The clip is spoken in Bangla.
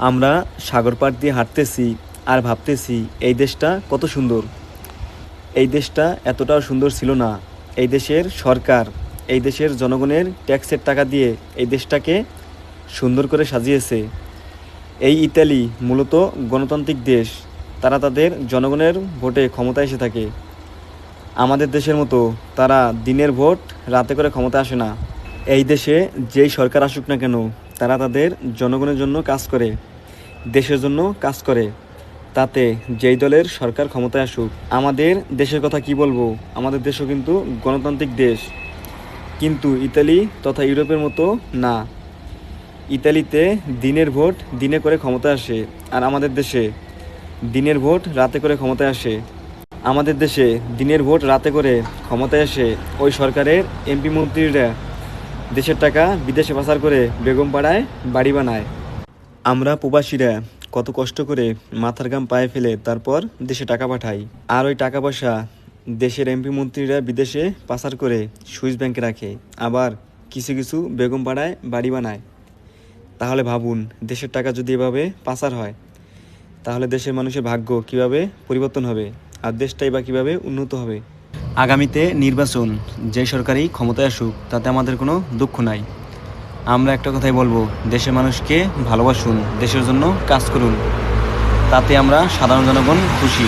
আমরা সাগর পাড় দিয়ে হাঁটতেছি আর ভাবতেছি এই দেশটা কত সুন্দর। এই দেশটা এতটাও সুন্দর ছিল না। এই দেশের সরকার, এই দেশের জনগণের ট্যাক্সের টাকা দিয়ে এই দেশটাকে সুন্দর করে সাজিয়েছে। এই ইতালি মূলত গণতান্ত্রিক দেশ। তারা তাদের জনগণের ভোটে ক্ষমতায় এসে থাকে। আমাদের দেশের মতো তারা দিনের ভোট রাতে করে ক্ষমতা আসে না। এই দেশে যেই সরকার আসুক না কেন, তারা তাদের জনগণের জন্য কাজ করে, দেশের জন্য কাজ করে। তাতে যেই দলের সরকার ক্ষমতায় আসুক, আমাদের দেশের কথা কি বলবো, আমাদের দেশও কিন্তু গণতান্ত্রিক দেশ। কিন্তু ইতালি তথা ইউরোপের মতো না। ইতালিতে দিনের ভোট দিনে করে ক্ষমতায় আসে, আর আমাদের দেশে দিনের ভোট রাতে করে ক্ষমতায় আসে। আমাদের দেশে দিনের ভোট রাতে করে ক্ষমতায় আসে ওই সরকারের এমপি মন্ত্রীরা দেশের টাকা বিদেশে পাচার করে বেগমপাড়ায় বাড়ি বানায়। আমরা প্রবাসীরা কত কষ্ট করে মাথার ঘাম পায়ে ফেলে তারপর দেশে টাকা পাঠাই, আর ওই টাকা পয়সা দেশের এমপি মন্ত্রীরা বিদেশে পাচার করে সুইস ব্যাংকে রাখে, আবার কিছু কিছু বেগমপাড়ায় বাড়ি বানায়। তাহলে ভাবুন, দেশের টাকা যদি এভাবে পাচার হয়, তাহলে দেশের মানুষের ভাগ্য কিভাবে পরিবর্তন হবে, আর দেশটাই বা কিভাবে উন্নত হবে। আগামীতে নির্বাচন যে সরকারই ক্ষমতায় আসুক, তাতে আমাদের কোনো দুঃখ নাই। আমরা একটা কথাই বলবো, দেশের মানুষকে ভালোবাসুন, দেশের জন্য কাজ করুন, তাতে আমরা সাধারণ জনগণ খুশি।